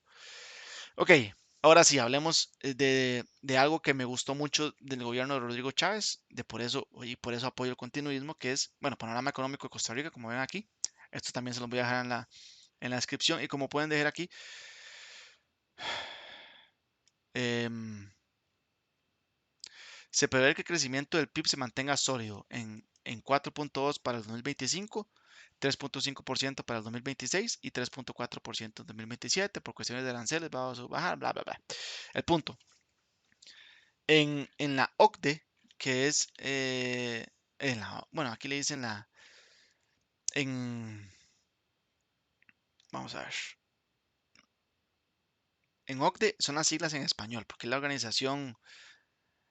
Ok, ahora sí, hablemos de algo que me gustó mucho del gobierno de Rodrigo Chávez, y por eso apoyo el continuismo, que es, bueno, panorama económico de Costa Rica, como ven aquí. Esto también se los voy a dejar en la descripción, y como pueden dejar aquí, em, se prevé que el crecimiento del PIB se mantenga sólido en 4.2 para el 2025, 3.5% para el 2026 y 3.4% en 2027 por cuestiones de aranceles, va a bajar, bla, bla, bla. El punto, en la OCDE, que es, bueno, aquí le dicen en, vamos a ver, en OCDE son las siglas en español, porque la organización,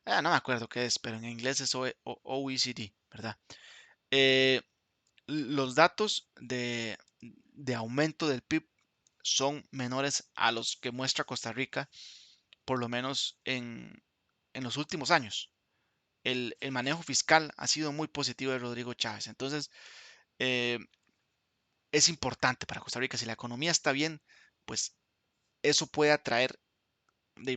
no me acuerdo qué es, pero en inglés es OECD, ¿verdad? Eh, los datos de aumento del PIB son menores a los que muestra Costa Rica, por lo menos en los últimos años. El manejo fiscal ha sido muy positivo de Rodrigo Chávez. Entonces, eh, es importante para Costa Rica. Si la economía está bien, pues eso puede atraer,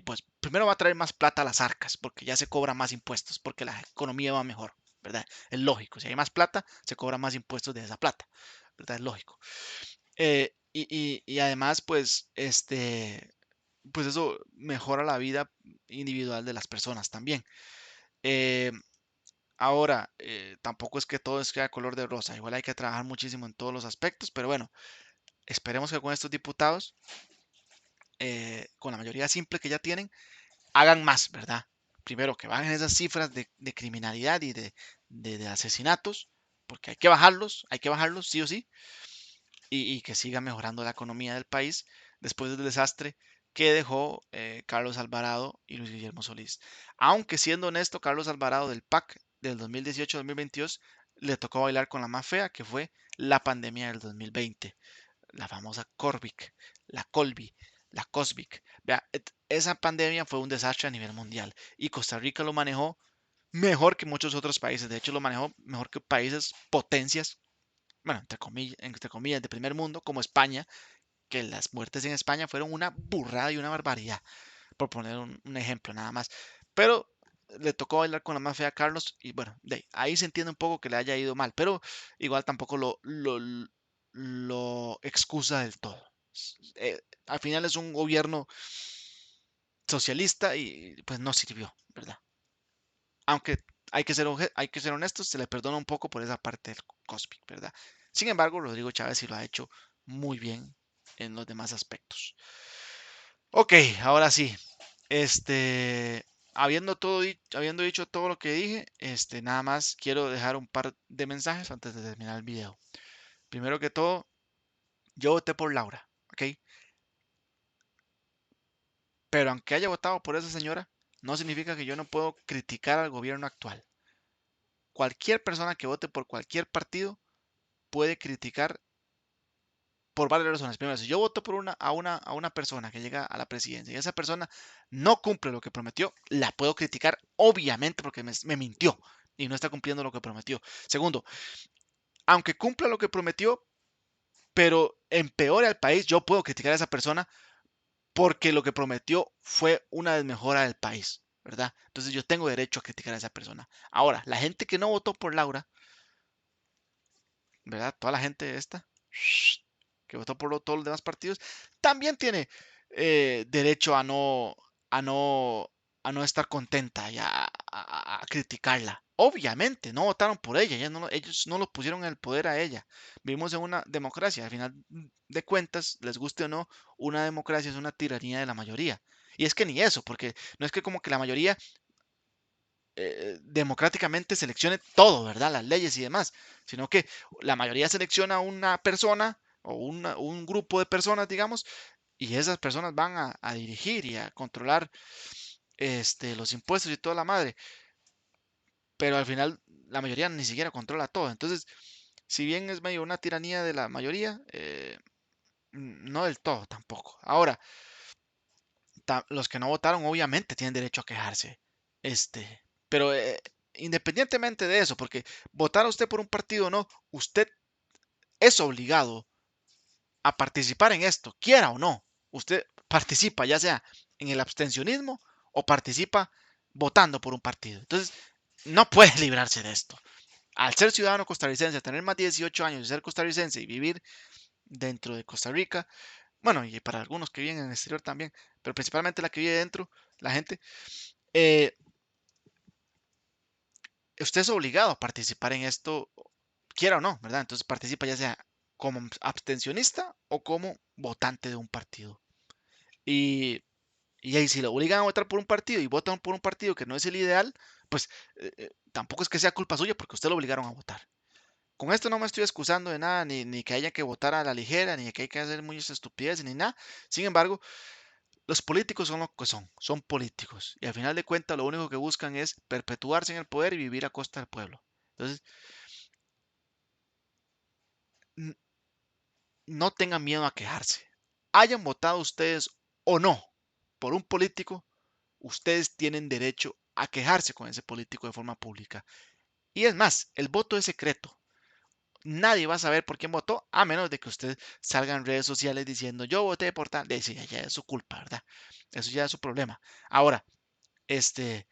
pues primero va a traer más plata a las arcas, porque ya se cobra más impuestos, porque la economía va mejor, ¿verdad? Es lógico. Si hay más plata, se cobra más impuestos de esa plata, ¿verdad? Es lógico. Y además, pues eso mejora la vida individual de las personas también. Eh, Ahora, tampoco es que todo es que a color de rosa, igual hay que trabajar muchísimo en todos los aspectos, pero bueno, esperemos que con estos diputados, con la mayoría simple que ya tienen, hagan más, ¿verdad? Primero, que bajen esas cifras de criminalidad y de asesinatos, porque hay que bajarlos sí o sí, y que siga mejorando la economía del país después del desastre que dejó Carlos Alvarado y Luis Guillermo Solís. Aunque siendo honesto, Carlos Alvarado del PAC del 2018-2022 le tocó bailar con la más fea, que fue la pandemia del 2020, la famosa Corvic, la Colby, la Cosvic. Vea, esa pandemia fue un desastre a nivel mundial y Costa Rica lo manejó mejor que muchos otros países. De hecho, lo manejó mejor que países potencias, bueno, entre comillas, de primer mundo, como España, que las muertes en España fueron una burrada y una barbaridad, por poner un ejemplo nada más. Pero le tocó bailar con la más fea a Carlos y bueno, ahí se entiende un poco que le haya ido mal, pero igual tampoco lo excusa del todo. Al final es un gobierno socialista y pues no sirvió, ¿verdad? Aunque hay que ser honestos, se le perdona un poco por esa parte del Cosmic, ¿verdad? Sin embargo, Rodrigo Chávez sí lo ha hecho muy bien en los demás aspectos. Ok, ahora sí, habiendo dicho todo lo que dije, nada más quiero dejar un par de mensajes antes de terminar el video. Primero que todo, yo voté por Laura, ¿ok? Pero aunque haya votado por esa señora, no significa que yo no puedo criticar al gobierno actual. Cualquier persona que vote por cualquier partido puede criticar por varias razones. Primero, si yo voto por a una persona que llega a la presidencia y esa persona no cumple lo que prometió, la puedo criticar, obviamente, porque me mintió y no está cumpliendo lo que prometió. Segundo, aunque cumpla lo que prometió, pero empeore al país, yo puedo criticar a esa persona porque lo que prometió fue una desmejora del país, ¿verdad? Entonces yo tengo derecho a criticar a esa persona. Ahora, la gente que no votó por Laura, ¿verdad? Toda la gente esta que votó por todos los demás partidos, también tiene derecho a no, a no estar contenta y a criticarla. Obviamente, no votaron por ella, ellos no lo pusieron en el poder a ella. Vivimos en una democracia, al final de cuentas, les guste o no, una democracia es una tiranía de la mayoría. Y es que ni eso, porque no es que como que la mayoría democráticamente seleccione todo, ¿verdad? Las leyes y demás, sino que la mayoría selecciona una persona o un grupo de personas, digamos, y esas personas van a dirigir y a controlar los impuestos y toda la madre, pero al final la mayoría ni siquiera controla todo. Entonces, si bien es medio una tiranía de la mayoría, no del todo tampoco. Ahora, los que no votaron obviamente tienen derecho a quejarse. Pero independientemente de eso, porque votar a usted por un partido o no, usted es obligado a participar en esto, quiera o no. Usted participa ya sea en el abstencionismo o participa votando por un partido. Entonces, no puede librarse de esto. Al ser ciudadano costarricense, tener más de 18 años y ser costarricense y vivir dentro de Costa Rica, bueno, y para algunos que viven en el exterior también, pero principalmente la que vive dentro, la gente, eh, usted es obligado a participar en esto, quiera o no, ¿verdad? Entonces participa ya sea como abstencionista o como votante de un partido. Y, y ahí si lo obligan a votar por un partido y votan por un partido que no es el ideal, pues tampoco es que sea culpa suya porque usted lo obligaron a votar. Con esto no me estoy excusando de nada, ni que haya que votar a la ligera, ni que hay que hacer muchas estupideces, ni nada. Sin embargo, los políticos son lo que son políticos. Y al final de cuentas lo único que buscan es perpetuarse en el poder y vivir a costa del pueblo. Entonces, no tengan miedo a quejarse. Hayan votado ustedes o no por un político, ustedes tienen derecho a quejarse con ese político de forma pública. Y es más, el voto es secreto. Nadie va a saber por quién votó, a menos de que usted salga en redes sociales diciendo yo voté por tal. Sí, ya es su culpa, ¿verdad? Eso ya es su problema. Ahora, este,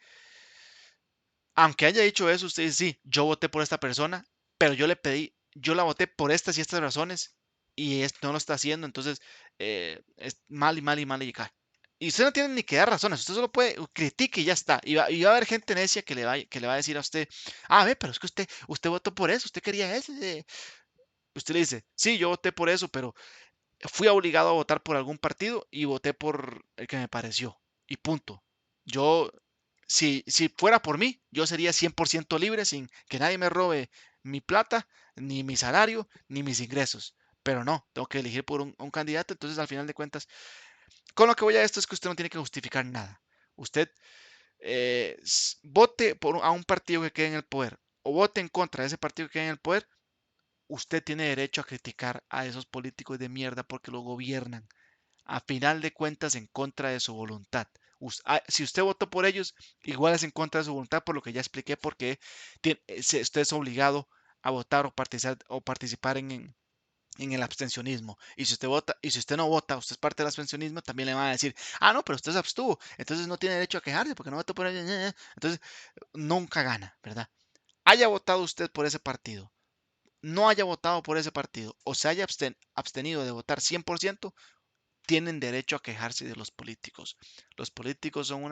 aunque haya dicho eso, usted dice, sí, yo voté por esta persona, pero yo le pedí, yo la voté por estas y estas razones y esto no lo está haciendo, entonces es mal y mal y mal y cae. Y usted no tiene ni que dar razones, usted solo puede, critique y ya está. Y va a haber gente necia que le va a decir a usted, ve, pero es que usted votó por eso, usted quería ese. Usted le dice, sí, yo voté por eso, pero fui obligado a votar por algún partido y voté por el que me pareció. Y punto. Yo, si fuera por mí, yo sería 100% libre sin que nadie me robe mi plata, ni mi salario, ni mis ingresos. Pero no, tengo que elegir por un candidato. Entonces, al final de cuentas, con lo que voy a esto es que usted no tiene que justificar nada. Usted vote a un partido que quede en el poder o vote en contra de ese partido que quede en el poder. Usted tiene derecho a criticar a esos políticos de mierda porque lo gobiernan a final de cuentas en contra de su voluntad. Si usted votó por ellos, igual es en contra de su voluntad, por lo que ya expliqué, porque usted es obligado a votar o participar en el abstencionismo. Y si usted vota, y si usted no vota, usted es parte del abstencionismo, también le van a decir, no, pero usted se abstuvo, entonces no tiene derecho a quejarse porque no votó por ellos. Entonces, nunca gana, ¿verdad? Haya votado usted por ese partido, no haya votado por ese partido o se haya abstenido de votar 100%, tienen derecho a quejarse de los políticos. Los políticos son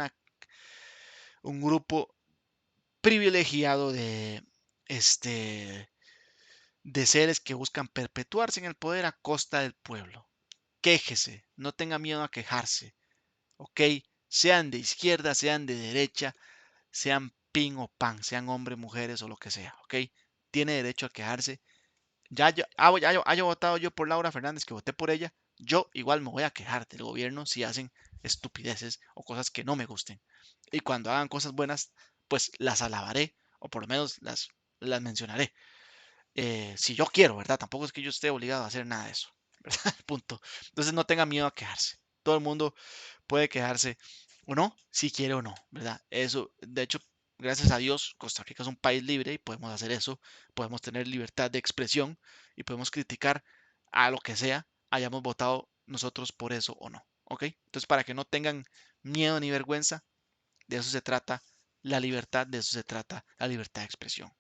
un grupo privilegiado de seres que buscan perpetuarse en el poder a costa del pueblo. Quéjese, no tenga miedo a quejarse, ¿ok? Sean de izquierda, sean de derecha, sean pin o pan, sean hombres, mujeres o lo que sea, ¿ok? Tiene derecho a quejarse. Ya haya votado yo por Laura Fernández, que voté por ella, yo igual me voy a quejar del gobierno si hacen estupideces o cosas que no me gusten. Y cuando hagan cosas buenas, pues las alabaré o por lo menos las mencionaré. Si yo quiero, ¿verdad? Tampoco es que yo esté obligado a hacer nada de eso, ¿verdad? Punto. Entonces no tenga miedo a quejarse. Todo el mundo puede quejarse o no, si quiere o no, ¿verdad? Eso, de hecho, gracias a Dios, Costa Rica es un país libre y podemos hacer eso, podemos tener libertad de expresión y podemos criticar a lo que sea, hayamos votado nosotros por eso o no, ¿ok? Entonces, para que no tengan miedo ni vergüenza, de eso se trata la libertad, de eso se trata la libertad de expresión.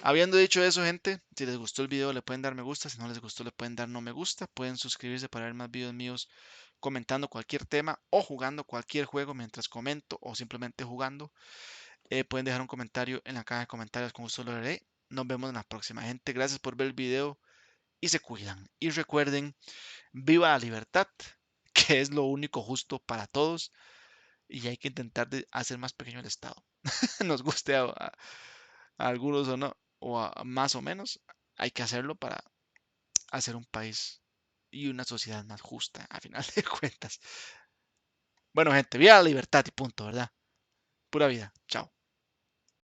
Habiendo dicho eso, gente, si les gustó el video le pueden dar me gusta, si no les gustó le pueden dar no me gusta, pueden suscribirse para ver más videos míos comentando cualquier tema o jugando cualquier juego mientras comento o simplemente jugando. Pueden dejar un comentario en la caja de comentarios, con gusto lo haré. Nos vemos en la próxima, gente. Gracias por ver el video y se cuidan. Y recuerden, viva la libertad, que es lo único justo para todos. Y hay que intentar hacer más pequeño el Estado. Nos guste a algunos o no, o más o menos, hay que hacerlo para hacer un país y una sociedad más justa, a final de cuentas. Bueno, gente, viva la libertad y punto, ¿verdad? Pura vida. Chao.